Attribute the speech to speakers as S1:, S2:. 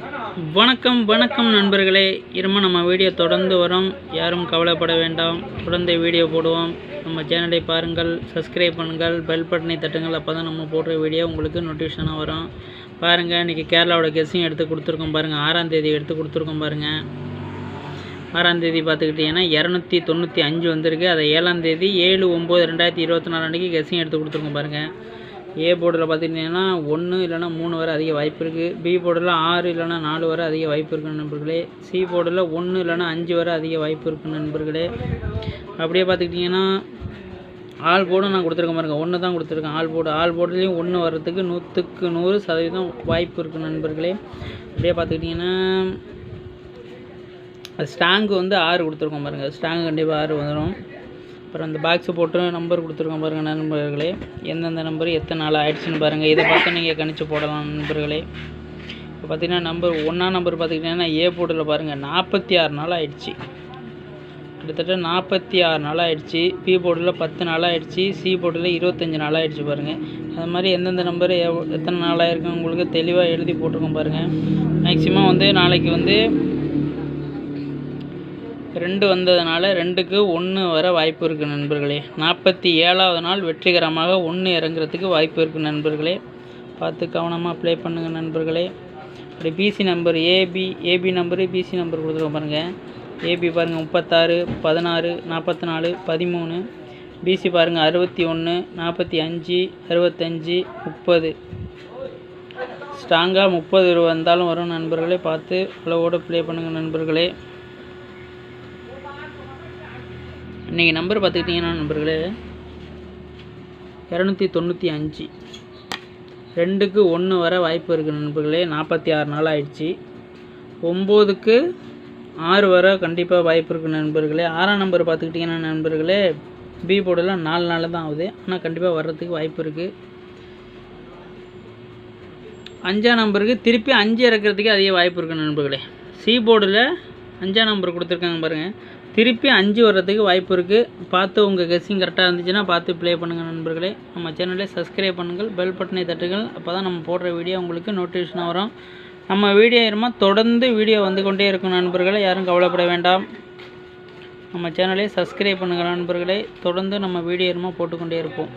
S1: வணக்கம் வணக்கம் நண்பர்களே, இரும நம்ம வீடியோ தொடர்ந்து வரும். யாரும் கவலைப்பட வேண்டாம், தொடர்ந்து வீடியோ போடுவோம். நம்ம சேனலை பாருங்கள், சப்ஸ்கிரைப் பண்ணுங்கள், பெல் பட்டனை தட்டுங்கள். அப்போ தான் நம்ம போடுற வீடியோ உங்களுக்கு நோட்டிஃபிகேஷனாக வரும். பாருங்கள், இன்றைக்கி கேரளாவோட கெஸ்ஸிங் எடுத்து கொடுத்துருக்கோம் பாருங்கள். 6ஆம் தேதி எடுத்து கொடுத்துருக்கோம் பாருங்கள். 6ஆம் தேதி பார்த்துக்கிட்டிங்கன்னா 295 வந்திருக்கு. அதை 7ஆம் தேதி 7/9/2024 அன்றைக்கி கெஸ்ஸிங் எடுத்து கொடுத்துருக்கோம் பாருங்கள். ஏ போர்டில் பார்த்துக்கிட்டிங்கன்னா 1 இல்லைனா 3 வர அதிக வாய்ப்பு இருக்குது. பி போர்டில் 6 இல்லைனா 4 வர அதிக வாய்ப்பு இருக்குது நண்பர்களே. சி போர்டில் 1 இல்லைனா 5 வர அதிக வாய்ப்பு இருக்குது நண்பர்களே. அப்படியே பார்த்துக்கிட்டிங்கன்னா ஆல் போர்டும் நான் கொடுத்துருக்கேன் பாருங்கள். 1 தான் கொடுத்துருக்கேன் ஆல் போர்டுலேயும் 1 வர்றதுக்கு 100க்கு 100% வாய்ப்பு இருக்குது நண்பர்களே. அப்படியே பார்த்துக்கிட்டிங்கன்னா ஸ்டாங்கு வந்து 6 கொடுத்துருக்கோம் பாருங்கள். ஸ்டாங்கு கண்டிப்பாக 6 வந்துடும். அப்புறம் அந்த பாக்ஸு போட்டு நம்பர் கொடுத்துருக்கோம் பாருங்கள் நண்பர்களே. எந்தெந்த நம்பர் எத்தனை நாள் ஆயிடுச்சுன்னு பாருங்கள். இதை பார்த்து நீங்கள் கணிச்சு போடலாம் நண்பர்களே. இப்போ பார்த்தீங்கன்னா நம்பர் 1ஆம் நம்பர் பார்த்துக்கிட்டிங்கன்னா ஏ போர்டில் பாருங்கள் 46 நாள் ஆயிடுச்சு. கிட்டத்தட்ட 46 நாள் ஆயிடுச்சு. பி போர்டில் 10 நாள் ஆயிடுச்சு. சி போர்டில் 25 நாள் ஆயிடுச்சு பாருங்கள். அது மாதிரி எந்தெந்த நம்பர் எத்தனை நாள் ஆயிருக்கு உங்களுக்கு தெளிவாக எழுதி போட்டிருக்கோம் பாருங்கள். மேக்ஸிமம் வந்து நாளைக்கு வந்து 2 வந்ததுனால 2க்கு 1 வர வாய்ப்பு இருக்குது நண்பர்களே. 47ஆவது நாள் வெற்றிகரமாக 1 இறங்குறதுக்கு வாய்ப்பு இருக்குது நண்பர்களே. பார்த்து கவனமாக ப்ளே பண்ணுங்கள் நண்பர்களே. அப்படி BC number AB number BC number கொடுத்துருக்கோம் பாருங்கள். ஏபி பாருங்கள் 36, 16, 44, 13. பிசி பாருங்கள் 61, 45, 65, 30. ஸ்ட்ராங்காக 30 வந்தாலும் வரும் நண்பர்களே. பார்த்து அளவோடு ப்ளே பண்ணுங்கள் நண்பர்களே. இன்றைக்கி நம்பர் பார்த்துக்கிட்டிங்கன்னா நண்பர்களே 295. 2க்கு 1 வர வாய்ப்பு இருக்குது நண்பர்களே. 46 நாள் ஆயிடுச்சு. 9க்கு 6 வர கண்டிப்பாக வாய்ப்பு இருக்குது நண்பர்களே. 6ஆம் நம்பர் பார்த்துக்கிட்டிங்கன்னா நண்பர்களே பி போர்டில் 4 நாள் தான் ஆகுது. ஆனால் கண்டிப்பாக வர்றதுக்கு வாய்ப்பு இருக்குது. 5ஆம் நம்பருக்கு திருப்பி 5 இறக்கிறதுக்கு அதிக வாய்ப்பு இருக்குது நண்பர்களே. சி போர்டில் 5ஆம் நம்பர் கொடுத்துருக்காங்க பாருங்கள். திருப்பி 5 வர்றதுக்கு வாய்ப்பு இருக்குது. பார்த்து உங்கள் கெஸ்ஸிங் கரெக்டாக இருந்துச்சுன்னா பார்த்து ப்ளே பண்ணுங்கள் நண்பர்களே. நம்ம சேனலை சப்ஸ்கிரைப் பண்ணுங்கள், பெல் பட்டனை தட்டுங்கள். அப்போ தான் நம்ம போடுற வீடியோ உங்களுக்கு நோட்டிஃபிகேஷனாக வரும். நம்ம வீடியோ இருமா தொடர்ந்து வீடியோ வந்து கொண்டே இருக்கும் நண்பர்களே. யாரும் கவலைப்பட வேண்டாம். நம்ம சேனலை சப்ஸ்கிரைப் பண்ணுங்கள் நண்பர்களே. தொடர்ந்து நம்ம வீடியோ இருமா போட்டுக்கொண்டே இருப்போம்.